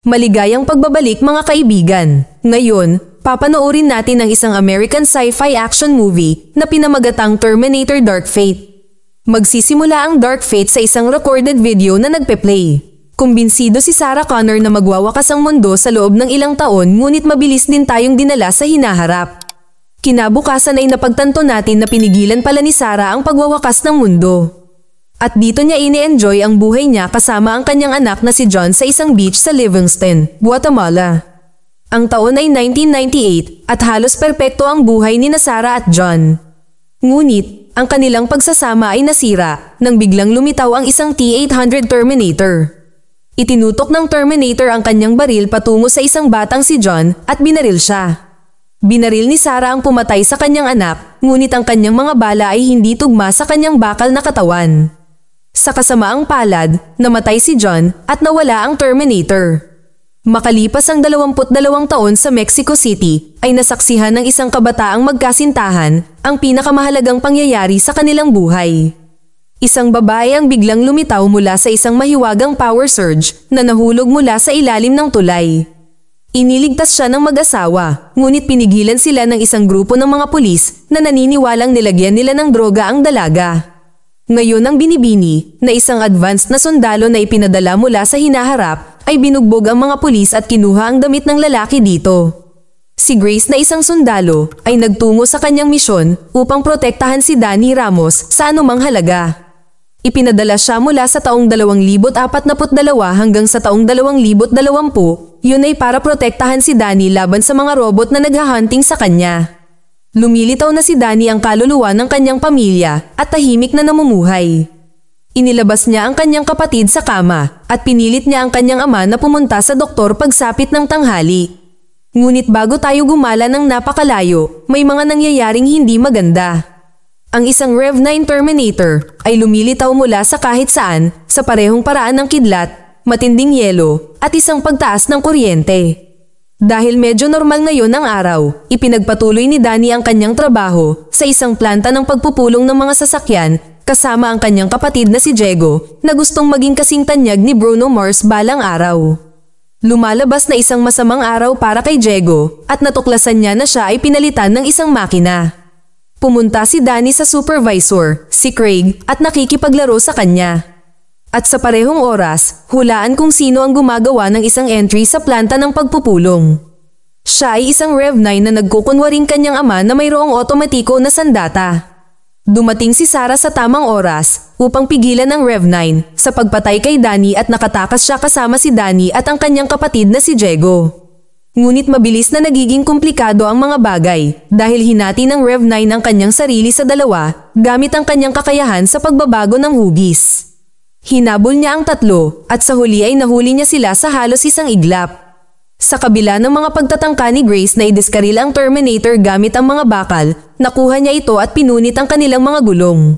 Maligayang pagbabalik mga kaibigan. Ngayon, papanoorin natin ang isang American sci-fi action movie na pinamagatang Terminator Dark Fate. Magsisimula ang Dark Fate sa isang recorded video na nagpe-play. Kumbinsido si Sarah Connor na magwawakas ang mundo sa loob ng ilang taon, ngunit mabilis din tayong dinala sa hinaharap. Kinabukasan ay napagtanto natin na pinigilan pala ni Sarah ang pagwawakas ng mundo. At dito niya ini-enjoy ang buhay niya kasama ang kanyang anak na si John sa isang beach sa Livingston, Guatemala. Ang taon ay 1998 at halos perpekto ang buhay ni Sarah at John. Ngunit, ang kanilang pagsasama ay nasira nang biglang lumitaw ang isang T-800 Terminator. Itinutok ng Terminator ang kanyang baril patungo sa isang batang si John at binaril siya. Binaril ni Sarah ang pumatay sa kanyang anak, ngunit ang kanyang mga bala ay hindi tugma sa kanyang bakal na katawan. Sa kasamaang palad, namatay si John at nawala ang Terminator. Makalipas ang 22 taon sa Mexico City, ay nasaksihan ng isang kabataang magkasintahan ang pinakamahalagang pangyayari sa kanilang buhay. Isang babae ang biglang lumitaw mula sa isang mahiwagang power surge na nahulog mula sa ilalim ng tulay. Iniligtas siya ng mag-asawa, ngunit pinigilan sila ng isang grupo ng mga pulis na naniniwalang nilagyan nila ng droga ang dalaga. Ngayon ang binibini na isang advanced na sundalo na ipinadala mula sa hinaharap ay binugbog ang mga pulis at kinuha ang damit ng lalaki dito. Si Grace na isang sundalo ay nagtungo sa kanyang misyon upang protektahan si Danny Ramos sa anumang halaga. Ipinadala siya mula sa taong 2042 hanggang sa taong 2020, yun ay para protektahan si Danny laban sa mga robot na naghahunting sa kanya. Lumilitaw na si Danny ang kaluluwa ng kanyang pamilya at tahimik na namumuhay. Inilabas niya ang kanyang kapatid sa kama at pinilit niya ang kanyang ama na pumunta sa doktor pagsapit ng tanghali. Ngunit bago tayo gumala ng napakalayo, may mga nangyayaring hindi maganda. Ang isang Rev-9 Terminator ay lumilitaw mula sa kahit saan sa parehong paraan ng kidlat, matinding yelo at isang pagtaas ng kuryente. Dahil medyo normal ngayon ang araw, ipinagpatuloy ni Danny ang kanyang trabaho sa isang planta ng pagpupulong ng mga sasakyan kasama ang kanyang kapatid na si Diego na gustong maging kasing tanyag ni Bruno Mars balang araw. Lumalabas na isang masamang araw para kay Diego at natuklasan niya na siya ay pinalitan ng isang makina. Pumunta si Danny sa supervisor, si Craig, at nakikipaglaro sa kanya. At sa parehong oras, hulaan kung sino ang gumagawa ng isang entry sa planta ng pagpupulong. Siya ay isang Rev-9 na nagkukunwaring kanyang ama na mayroong otomatiko na sandata. Dumating si Sarah sa tamang oras upang pigilan ang Rev-9 sa pagpatay kay Danny at nakatakas siya kasama si Danny at ang kanyang kapatid na si Diego. Ngunit mabilis na nagiging komplikado ang mga bagay dahil hinati ng Rev-9 ang kanyang sarili sa dalawa gamit ang kanyang kakayahan sa pagbabago ng hugis. Hinabol niya ang tatlo at sa huli ay nahuli niya sila sa halos isang iglap. Sa kabila ng mga pagtatangka ni Grace na idiskaril ang Terminator gamit ang mga bakal, nakuha niya ito at pinunit ang kanilang mga gulong.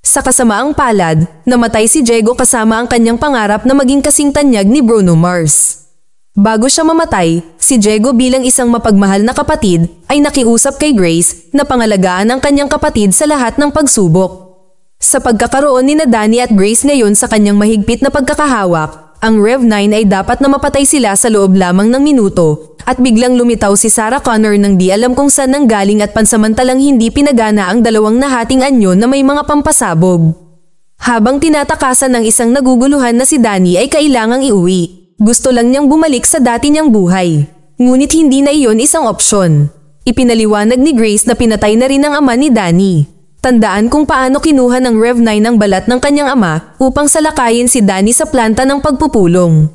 Sa kasamaang palad, namatay si Diego kasama ang kanyang pangarap na maging kasing tanyag ni Bruno Mars. Bago siya mamatay, si Diego bilang isang mapagmahal na kapatid ay nakiusap kay Grace na pangalagaan ang kanyang kapatid sa lahat ng pagsubok. Sa pagkakaroon ni Danny at Grace ngayon sa kanyang mahigpit na pagkakahawak, ang Rev-9 ay dapat na mapatay sila sa loob lamang ng minuto at biglang lumitaw si Sarah Connor nang di alam kung saan nanggaling at pansamantalang hindi pinagana ang dalawang nahating anyo na may mga pampasabog. Habang tinatakasan ng isang naguguluhan na si Danny ay kailangang iuwi. Gusto lang niyang bumalik sa dati niyang buhay. Ngunit hindi na iyon isang opsyon. Ipinaliwanag ni Grace na pinatay na rin ang ama ni Danny. Tandaan kung paano kinuha ng Rev-9 ang balat ng kanyang ama upang salakayin si Danny sa planta ng pagpupulong.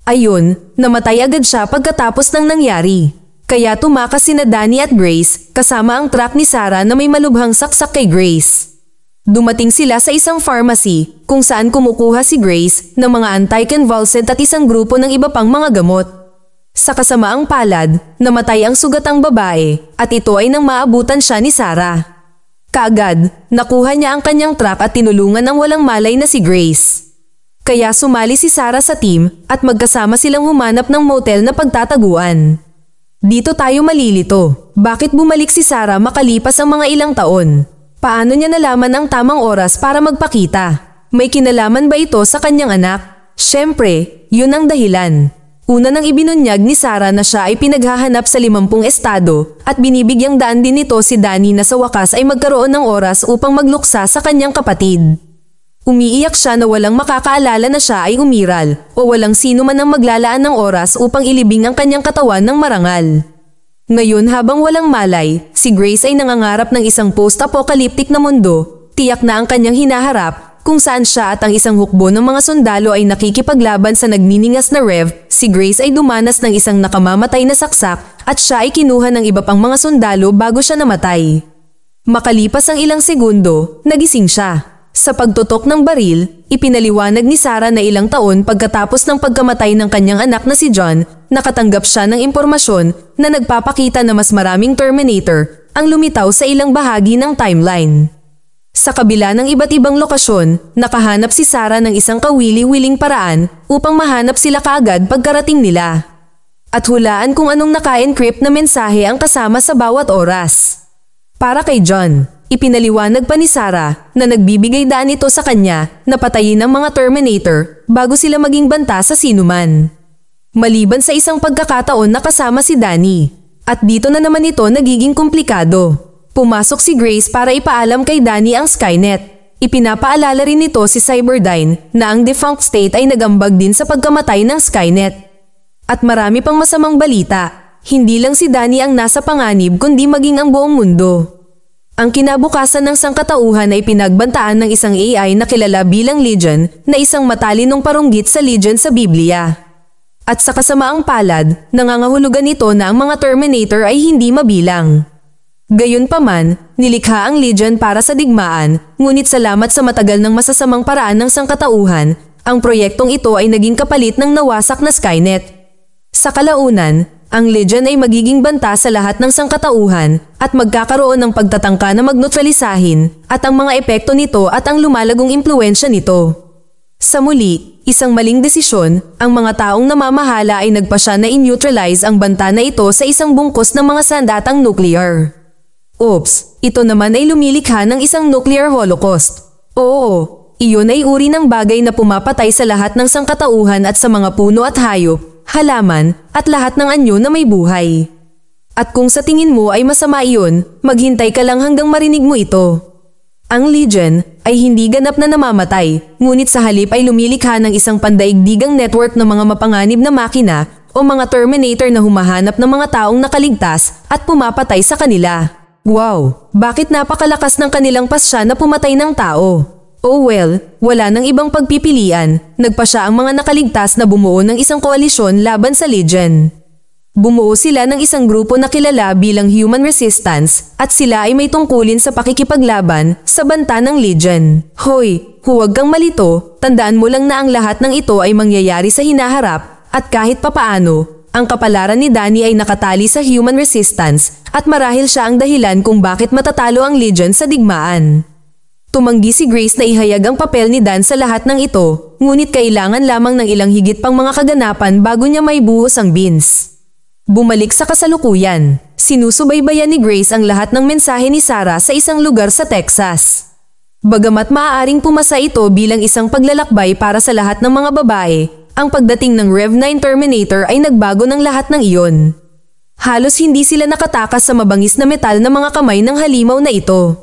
Ayun, namatay agad siya pagkatapos ng nangyari. Kaya tumakas sina Danny at Grace kasama ang truck ni Sarah na may malubhang saksak kay Grace. Dumating sila sa isang pharmacy kung saan kumukuha si Grace ng mga anti-convulsant at isang grupo ng iba pang mga gamot. Sa kasamaang palad, namatay ang sugatang babae at ito ay nang maabutan siya ni Sarah. Kaagad, nakuha niya ang kanyang truck at tinulungan ng walang malay na si Grace. Kaya sumali si Sarah sa team at magkasama silang humanap ng motel na pagtataguan. Dito tayo malilito. Bakit bumalik si Sarah makalipas ang mga ilang taon? Paano niya nalaman ang tamang oras para magpakita? May kinalaman ba ito sa kanyang anak? Siyempre, yun ang dahilan. Una nang ibinunyag ni Sarah na siya ay pinaghahanap sa 50 estado at binibigyang daan din nito si Danny na sa wakas ay magkaroon ng oras upang magluksa sa kanyang kapatid. Umiiyak siya na walang makakaalala na siya ay umiral o walang sino man ang maglalaan ng oras upang ilibing ang kanyang katawan ng marangal. Ngayon habang walang malay, si Grace ay nangangarap ng isang post-apocalyptic na mundo, tiyak na ang kanyang hinaharap kung saan siya at ang isang hukbo ng mga sundalo ay nakikipaglaban sa nagniningas na Rev. Si Grace ay dumanas ng isang nakamamatay na saksak at siya ay kinuha ng iba pang mga sundalo bago siya namatay. Makalipas ang ilang segundo, nagising siya. Sa pagtutok ng baril, ipinaliwanag ni Sarah na ilang taon pagkatapos ng pagkamatay ng kanyang anak na si John, nakatanggap siya ng impormasyon na nagpapakita na mas maraming Terminator ang lumitaw sa ilang bahagi ng timeline. Sa kabila ng iba't ibang lokasyon, nakahanap si Sarah ng isang kawili-wiling paraan upang mahanap sila kaagad pagkarating nila. At hulaan kung anong naka-encrypt na mensahe ang kasama sa bawat oras. Para kay John, ipinaliwanag pa ni Sarah na nagbibigay daan ito sa kanya na patayin ang mga Terminator bago sila maging banta sa sinuman. Maliban sa isang pagkakataon na kasama si Danny. At dito na naman ito nagiging komplikado. Pumasok si Grace para ipaalam kay Danny ang Skynet. Ipinapaalala rin nito si Cyberdyne na ang defunct state ay nagambag din sa pagkamatay ng Skynet. At marami pang masamang balita. Hindi lang si Danny ang nasa panganib kundi maging ang buong mundo. Ang kinabukasan ng sangkatauhan ay pinagbantaan ng isang AI na kilala bilang Legion na isang matalinong parunggit sa Legion sa Biblia. At sa kasamaang palad, nangangahulugan ito na ang mga Terminator ay hindi mabilang. Gayunpaman, nilikha ang Legion para sa digmaan, ngunit salamat sa matagal ng masasamang paraan ng sangkatauhan, ang proyektong ito ay naging kapalit ng nawasak na Skynet. Sa kalaunan, ang Legion ay magiging banta sa lahat ng sangkatauhan at magkakaroon ng pagtatangka na magneutralisahin at ang mga epekto nito at ang lumalagong impluensya nito. Sa muli, isang maling desisyon, ang mga taong namamahala ay nagpasya na in-neutralize ang banta na ito sa isang bungkos ng mga sandatang nuclear. Oops, ito naman ay lumilikha ng isang nuclear holocaust. Oo, iyon ay uri ng bagay na pumapatay sa lahat ng sangkatauhan at sa mga puno at hayop, halaman, at lahat ng anyo na may buhay. At kung sa tingin mo ay masama iyon, maghintay ka lang hanggang marinig mo ito. Ang Legion ay hindi ganap na namamatay, ngunit sa halip ay lumilikha ng isang pandaigdigang network ng mga mapanganib na makina o mga Terminator na humahanap ng mga taong nakaligtas at pumapatay sa kanila. Wow, bakit napakalakas ng kanilang pasya na pumatay ng tao? Oh well, wala nang ibang pagpipilian, nagpasya ang mga nakaligtas na bumuo ng isang koalisyon laban sa Legion. Bumuo sila ng isang grupo na kilala bilang Human Resistance at sila ay may tungkulin sa pakikipaglaban sa banta ng Legion. Hoy, huwag kang malito, tandaan mo lang na ang lahat ng ito ay mangyayari sa hinaharap at kahit papaano, ang kapalaran ni Danny ay nakatali sa Human Resistance at marahil siya ang dahilan kung bakit matatalo ang Legion sa digmaan. Tumanggi si Grace na ihayag ang papel ni Dan sa lahat ng ito, ngunit kailangan lamang ng ilang higit pang mga kaganapan bago niya may buhos ang beans. Bumalik sa kasalukuyan, sinusubaybayan ni Grace ang lahat ng mensahe ni Sarah sa isang lugar sa Texas. Bagamat maaaring pumasa ito bilang isang paglalakbay para sa lahat ng mga babae, ang pagdating ng Rev-9 Terminator ay nagbago ng lahat ng iyon. Halos hindi sila nakatakas sa mabangis na metal na mga kamay ng halimaw na ito.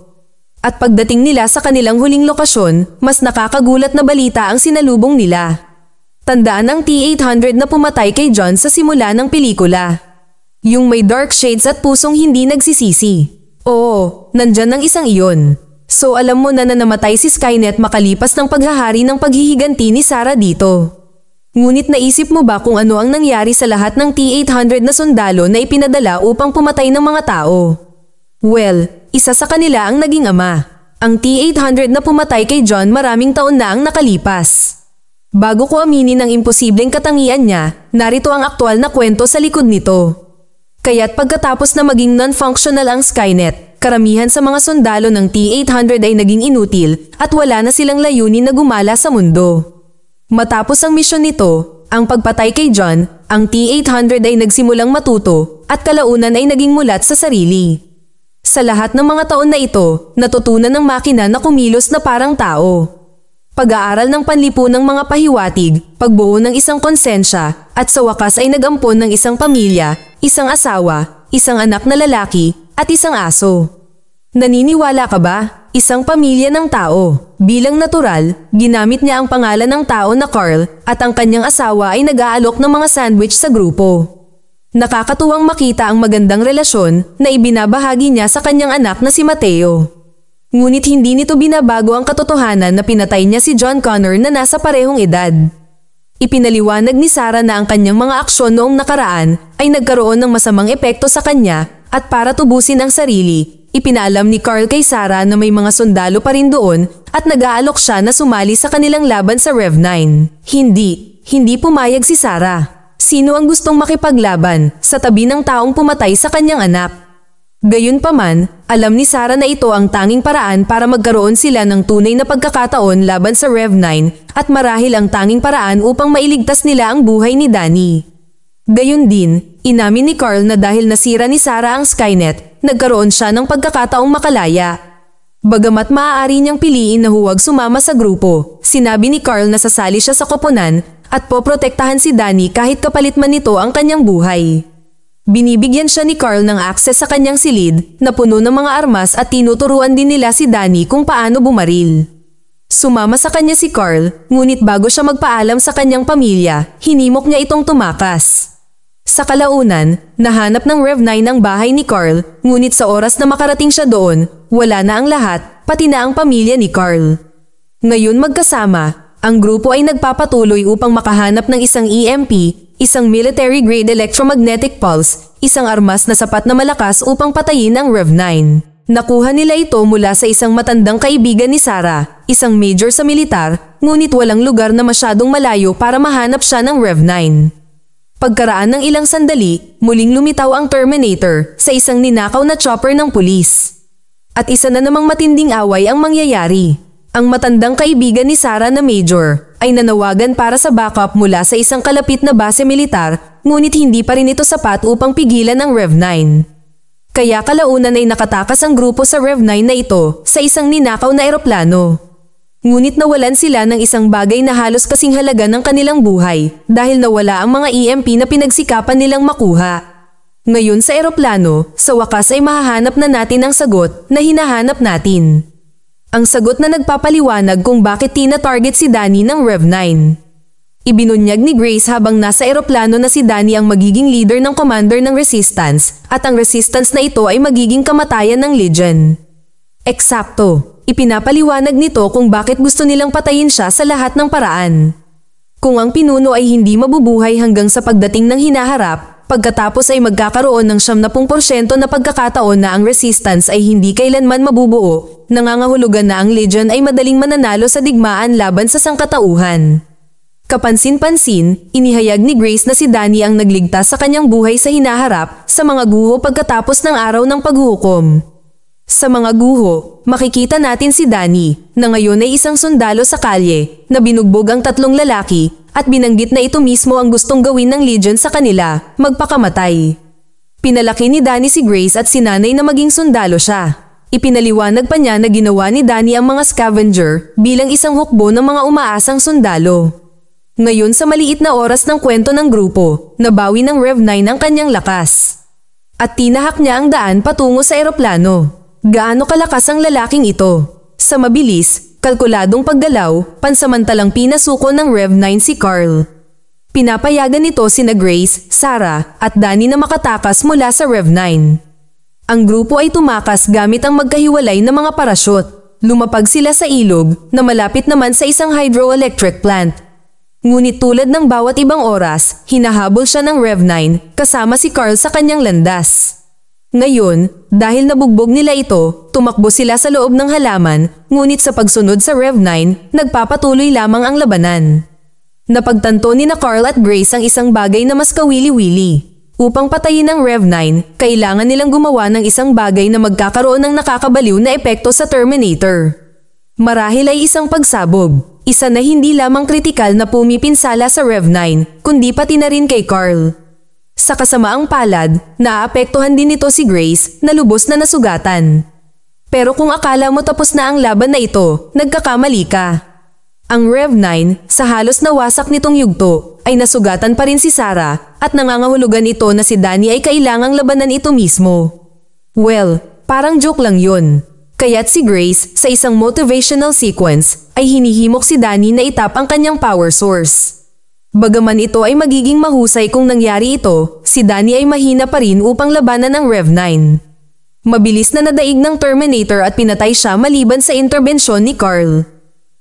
At pagdating nila sa kanilang huling lokasyon, mas nakakagulat na balita ang sinalubong nila. Tandaan ang T-800 na pumatay kay John sa simula ng pelikula. Yung may dark shades at pusong hindi nagsisisi. Oo, nandyan ang isang iyon. So alam mo na namatay si Skynet makalipas ng paghahari ng paghihiganti ni Sarah dito. Ngunit naisip mo ba kung ano ang nangyari sa lahat ng T-800 na sundalo na ipinadala upang pumatay ng mga tao? Well, isa sa kanila ang naging ama. Ang T-800 na pumatay kay John maraming taon na ang nakalipas. Bago ko aminin ang imposibleng katangian niya, narito ang aktwal na kwento sa likod nito. Kaya't pagkatapos na maging non-functional ang Skynet, karamihan sa mga sundalo ng T-800 ay naging inutil at wala na silang layunin na gumala sa mundo. Matapos ang misyon nito, ang pagpatay kay John, ang T-800 ay nagsimulang matuto at kalaunan ay naging mulat sa sarili. Sa lahat ng mga taon na ito, natutunan ng makina na kumilos na parang tao. pag-aaral ng panlipunang mga pahiwatig, pagbuo ng isang konsensya, at sa wakas ay nag-ampon ng isang pamilya, isang asawa, isang anak na lalaki, at isang aso. Naniniwala ka ba? Isang pamilya ng tao. Bilang natural, ginamit niya ang pangalan ng tao na Carl at ang kanyang asawa ay nag-aalok ng mga sandwich sa grupo. Nakakatuwang makita ang magandang relasyon na ibinabahagi niya sa kanyang anak na si Mateo. Ngunit hindi nito binabago ang katotohanan na pinatay niya si John Connor na nasa parehong edad. Ipinaliwanag ni Sarah na ang kanyang mga aksyon noong nakaraan ay nagkaroon ng masamang epekto sa kanya at para tubusin ang sarili, ipinaalam ni Carl kay Sarah na may mga sundalo pa rin doon at nag-aalok siya na sumali sa kanilang laban sa Rev 9. Hindi pumayag si Sarah. Sino ang gustong makipaglaban sa tabi ng taong pumatay sa kanyang anak? Gayunpaman, alam ni Sarah na ito ang tanging paraan para magkaroon sila ng tunay na pagkakataon laban sa Rev 9 at marahil ang tanging paraan upang mailigtas nila ang buhay ni Danny. Gayon din, inamin ni Carl na dahil nasira ni Sarah ang Skynet, nagkaroon siya ng pagkakataong makalaya. Bagamat maaari niyang piliin na huwag sumama sa grupo, sinabi ni Carl na sasali siya sa koponan at poprotektahan si Danny kahit kapalit man nito ang kanyang buhay. Binibigyan siya ni Carl ng akses sa kanyang silid na puno ng mga armas at tinuturuan din nila si Danny kung paano bumaril. Sumama sa kanya si Carl, ngunit bago siya magpaalam sa kanyang pamilya, hinimok niya itong tumakas. Sa kalaunan, nahanap ng Rev 9 ang bahay ni Carl, ngunit sa oras na makarating siya doon, wala na ang lahat, pati na ang pamilya ni Carl. Ngayon magkasama, ang grupo ay nagpapatuloy upang makahanap ng isang EMP, isang military-grade electromagnetic pulse, isang armas na sapat na malakas upang patayin ang Rev 9. Nakuha nila ito mula sa isang matandang kaibigan ni Sarah, isang major sa militar, ngunit walang lugar na masyadong malayo para mahanap siya ng Rev 9. Pagkaraan ng ilang sandali, muling lumitaw ang Terminator sa isang ninakaw na chopper ng pulis. At isa na namang matinding away ang mangyayari. Ang matandang kaibigan ni Sarah na major ay nanawagan para sa backup mula sa isang kalapit na base militar, ngunit hindi pa rin ito sapat upang pigilan ang Rev 9. Kaya kalaunan ay nakatakas ang grupo sa Rev 9 na ito sa isang ninakaw na eroplano. Ngunit nawalan sila ng isang bagay na halos kasing halaga ng kanilang buhay dahil nawala ang mga EMP na pinagsikapan nilang makuha. Ngayon sa eroplano, sa wakas ay mahahanap na natin ang sagot na hinahanap natin. Ang sagot na nagpapaliwanag kung bakit tina-target si Danny ng Rev 9. Ibinunyag ni Grace habang nasa eroplano na si Danny ang magiging leader ng commander ng Resistance at ang Resistance na ito ay magiging kamatayan ng Legion. Eksakto, ipinapaliwanag nito kung bakit gusto nilang patayin siya sa lahat ng paraan. Kung ang pinuno ay hindi mabubuhay hanggang sa pagdating ng hinaharap, pagkatapos ay magkakaroon ng 70% na pagkakataon na ang Resistance ay hindi kailanman mabubuo, nangangahulugan na ang Legion ay madaling mananalo sa digmaan laban sa sangkatauhan. Kapansin-pansin, inihayag ni Grace na si Danny ang nagligtas sa kanyang buhay sa hinaharap sa mga guho pagkatapos ng araw ng paghuhukom. Sa mga guho, makikita natin si Danny na ngayon ay isang sundalo sa kalye na binugbog ang 3 lalaki at binanggit na ito mismo ang gustong gawin ng Legion sa kanila, magpakamatay. Pinalaki ni Danny si Grace at sinanay na maging sundalo siya. Ipinaliwanag pa niya na ginawa ni Danny ang mga scavenger bilang isang hukbo ng mga umaasang sundalo. Ngayon sa maliit na oras ng kwento ng grupo, nabawi ng Rev 9 ang kanyang lakas. At tinahak niya ang daan patungo sa eroplano. Gaano kalakas ang lalaking ito? Sa mabilis, kalkuladong paggalaw, pansamantalang pinasuko ng Rev 9 si Carl. Pinapayagan nito sina Grace, Sarah, at Danny na makatakas mula sa Rev 9. Ang grupo ay tumakas gamit ang magkahiwalay na mga parachute. Lumapag sila sa ilog na malapit naman sa isang hydroelectric plant. Ngunit tulad ng bawat ibang oras, hinahabol siya ng Rev 9 kasama si Carl sa kanyang landas. Ngayon, dahil nabugbog nila ito, tumakbo sila sa loob ng halaman, ngunit sa pagsunod sa Rev 9, nagpapatuloy lamang ang labanan. Napagtanto ni na Carl at Grace ang isang bagay na mas kawili-wili. Upang patayin ang Rev 9, kailangan nilang gumawa ng isang bagay na magkakaroon ng nakakabaliw na epekto sa Terminator. Marahil ay isang pagsabog. Isa na hindi lamang kritikal na pumipinsala sa Rev 9, kundi pati na rin kay Carl. Sa kasamaang palad, naapektuhan din nito si Grace na lubos na nasugatan. Pero kung akala mo tapos na ang laban na ito, nagkakamali ka. Ang Rev-9, sa halos nawasak nitong yugto, ay nasugatan pa rin si Sarah at nangangahulugan ito na si Danny ay kailangang labanan ito mismo. Well, parang joke lang yun. Kaya't si Grace, sa isang motivational sequence, ay hinihimok si Danny na itap ang kanyang power source. Bagaman ito ay magiging mahusay kung nangyari ito, si Danny ay mahina pa rin upang labanan ang Rev-9. Mabilis na nadaig ng Terminator at pinatay siya maliban sa interbensyon ni Carl.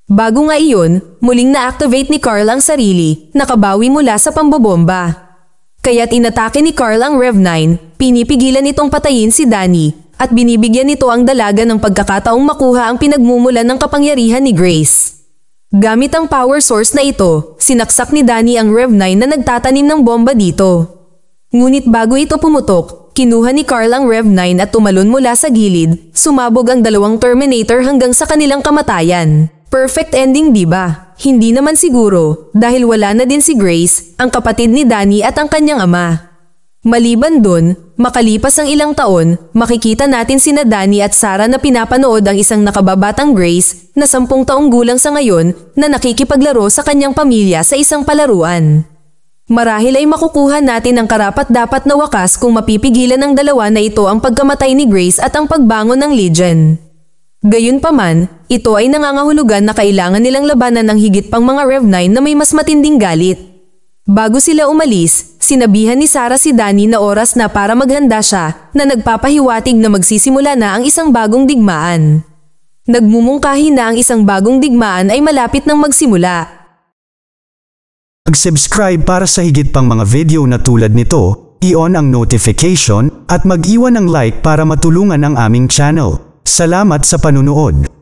Bago nga iyon, muling na-activate ni Carl ang sarili, nakabawi mula sa pambobomba. Kaya't inatake ni Carl ang Rev-9, pinipigilan itong patayin si Danny, at binibigyan nito ang dalaga ng pagkakataong makuha ang pinagmumulan ng kapangyarihan ni Grace. Gamit ang power source na ito, sinaksak ni Danny ang Rev-9 na nagtatanim ng bomba dito. Ngunit bago ito pumutok, kinuha ni Carl ang Rev-9 at tumalon mula sa gilid, sumabog ang dalawang Terminator hanggang sa kanilang kamatayan. Perfect ending, diba? Hindi naman siguro, dahil wala na din si Grace, ang kapatid ni Danny at ang kanyang ama. Maliban dun, makalipas ang ilang taon, makikita natin sina Danny at Sarah na pinapanood ang isang nakababatang Grace na 10 taong gulang sa ngayon na nakikipaglaro sa kanyang pamilya sa isang palaruan. Marahil ay makukuha natin ang karapat-dapat na wakas kung mapipigilan ng dalawa na ito ang pagkamatay ni Grace at ang pagbangon ng Legion. Gayunpaman, ito ay nangangahulugan na kailangan nilang labanan ng higit pang mga Rev-9 na may mas matinding galit. Bago sila umalis, sinabihan ni Sarah si Danny na oras na para maghanda siya na nagpapahiwatig na magsisimula na ang isang bagong digmaan. Nagmumungkahi na ang isang bagong digmaan ay malapit nang magsimula. Mag-subscribe para sa higit pang mga video na tulad nito, i-on ang notification at mag-iwan ng like para matulungan ang aming channel. Salamat sa panunood.